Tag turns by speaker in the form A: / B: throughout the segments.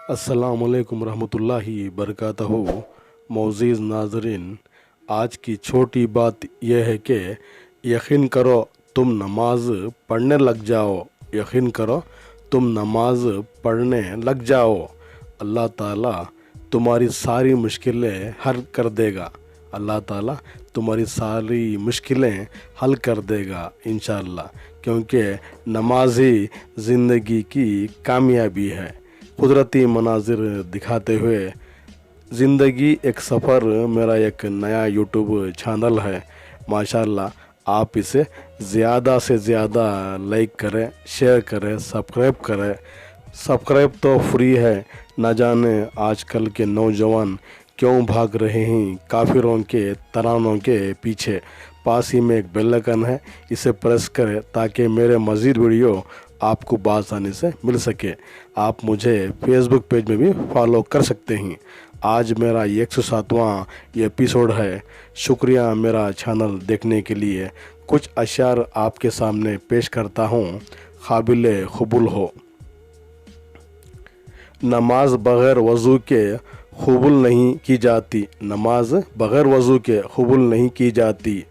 A: अस्सलाम वालेकुम रहमतुल्लाहि बरकातहू। मोअज़्ज़िज़ नाज़रीन, आज की छोटी बात यह है कि यकीन करो तुम नमाज पढ़ने लग जाओ। यकीन करो तुम नमाज पढ़ने लग जाओ। अल्लाह ताला तुम्हारी सारी मुश्किलें हल कर देगा। अल्लाह ताला तुम्हारी सारी मुश्किलें हल कर देगा इंशाअल्लाह, क्योंकि नमाज ही ज़िंदगी की कामयाबी है। कुदरती मनाजिर दिखाते हुए ज़िंदगी एक सफ़र मेरा एक नया यूट्यूब चैनल है। माशाअल्लाह आप इसे ज़्यादा से ज़्यादा लाइक करें, शेयर करें, सब्सक्राइब करें। सब्सक्राइब तो फ्री है। न जाने आजकल के नौजवान क्यों भाग रहे हैं काफिरों के तरानों के पीछे। पास ही में एक बेल आइकन है, इसे प्रेस करें ताकि मेरे मज़ीद वीडियो आपको आसानी से मिल सके। आप मुझे फेसबुक पेज में भी फॉलो कर सकते हैं। आज मेरा 107वां एपिसोड है। शुक्रिया मेरा चैनल देखने के लिए। कुछ अशार आपके सामने पेश करता हूँ, काबिल कबूल हो। नमाज बग़ैर वज़ू के कबूल नहीं की जाती। नमाज बग़ैर वज़ू के कबूल नहीं की जाती।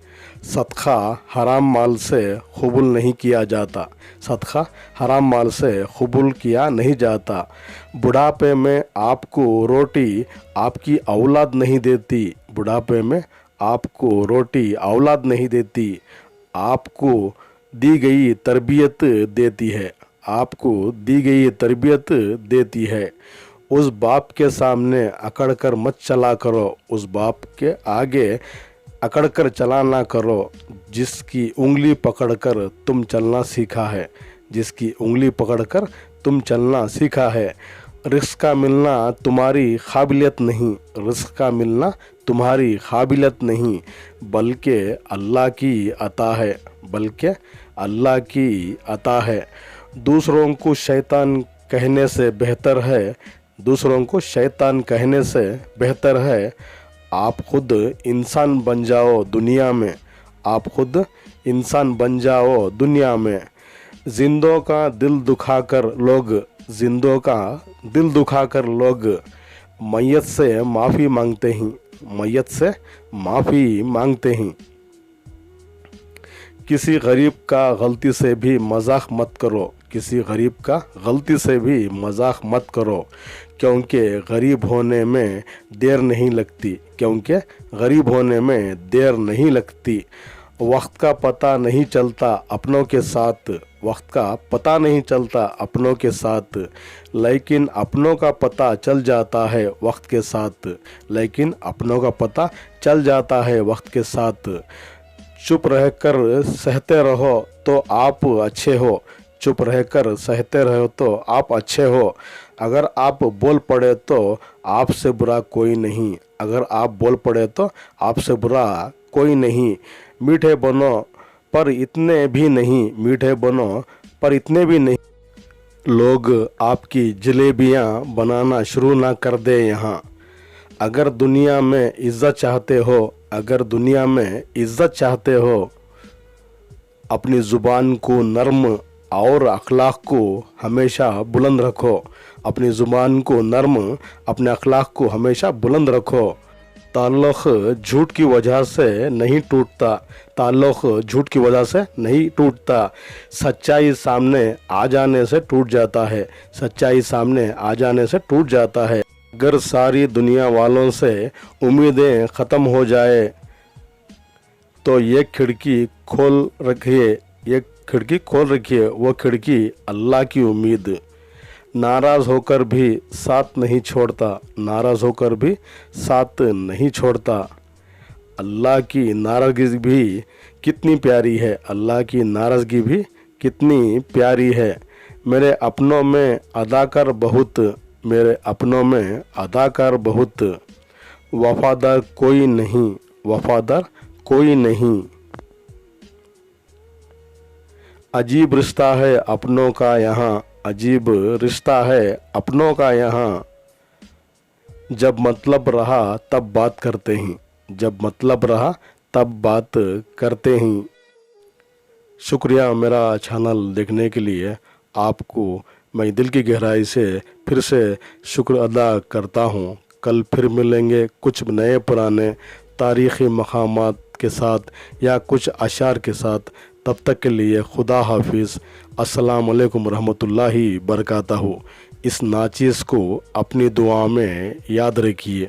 A: सदका हराम माल से कबूल नहीं किया जाता। सदका हराम माल से कबूल किया नहीं जाता। बुढ़ापे में आपको रोटी आपकी औलाद नहीं देती। बुढ़ापे में आपको रोटी औलाद नहीं देती, आपको दी गई तरबियत देती है। आपको दी गई तरबियत देती है। उस बाप के सामने अकड़ कर मत चला करो। उस बाप के आगे अकड़ कर चला ना करो जिसकी उंगली पकड़कर तुम चलना सीखा है। जिसकी उंगली पकड़कर तुम चलना सीखा है। रिस्क का मिलना तुम्हारी काबिलियत नहीं। रिस्क का मिलना तुम्हारी काबिलियत नहीं, बल्कि अल्लाह की अता है। बल्कि अल्लाह की अता है। दूसरों को शैतान कहने से बेहतर है। दूसरों को शैतान कहने से बेहतर है आप खुद इंसान बन जाओ दुनिया में। आप खुद इंसान बन जाओ दुनिया में। जिंदों का दिल दुखाकर लोग जिंदों का दिल दुखाकर लोग मैयत से माफ़ी मांगते हैं। मैयत से माफ़ी मांगते हैं। किसी गरीब का गलती से भी मजाक मत करो। किसी गरीब का गलती से भी मजाक मत करो, क्योंकि गरीब होने में देर नहीं लगती। क्योंकि गरीब होने में देर नहीं लगती। वक्त का पता नहीं चलता अपनों के साथ। वक्त का पता नहीं चलता अपनों के साथ, लेकिन अपनों का पता चल जाता है वक्त के साथ। लेकिन अपनों का पता चल जाता है वक्त के साथ। चुप रहकर सहते रहो तो आप अच्छे हो। चुप रहकर सहते रहो तो आप अच्छे हो। अगर आप बोल पड़े तो आपसे बुरा कोई नहीं। अगर आप बोल पड़े तो आपसे बुरा कोई नहीं। मीठे बनो पर इतने भी नहीं। मीठे बनो पर इतने भी नहीं। लोग आपकी जलेबियाँ बनाना शुरू ना कर दे यहाँ। अगर दुनिया में इज़्ज़त चाहते हो, अगर दुनिया में इज़्ज़त चाहते हो, अपनी ज़ुबान को नरम और अखलाक को हमेशा बुलंद रखो। अपनी ज़ुबान को नरम, अपने अखलाक को हमेशा बुलंद रखो। ताल्लुक़ झूठ की वजह से नहीं टूटता। ताल्लुक़ झूठ की वजह से नहीं टूटता। सच्चाई सामने आ जाने से टूट जाता है। सच्चाई सामने आ जाने से टूट जाता है। अगर सारी दुनिया वालों से उम्मीदें ख़त्म हो जाए तो एक खिड़की खोल रखिए। एक खिड़की खोल रखिए, वो खिड़की अल्लाह की उम्मीद। नाराज़ होकर भी साथ नहीं छोड़ता। नाराज़ होकर भी साथ नहीं छोड़ता। अल्लाह की नाराज़गी भी कितनी प्यारी है। अल्लाह की नाराज़गी भी कितनी प्यारी है। मेरे अपनों में अदाकार बहुत। मेरे अपनों में अदाकार बहुत। वफादार कोई नहीं। वफादार कोई नहीं। अजीब रिश्ता है अपनों का यहाँ। अजीब रिश्ता है अपनों का यहाँ। जब मतलब रहा तब बात करते हैं। जब मतलब रहा तब बात करते हैं। शुक्रिया मेरा चैनल देखने के लिए। आपको मैं दिल की गहराई से फिर से शुक्र अदा करता हूँ। कल फिर मिलेंगे कुछ नए पुराने तारीख़ी मक़ामात के साथ या कुछ अशार के साथ। तब तक के लिए खुदा हाफिज़। अस्सलाम वालेकुम रहमतुल्लाहि बरकातहू। इस नाचीज़ को अपनी दुआ में याद रखिए।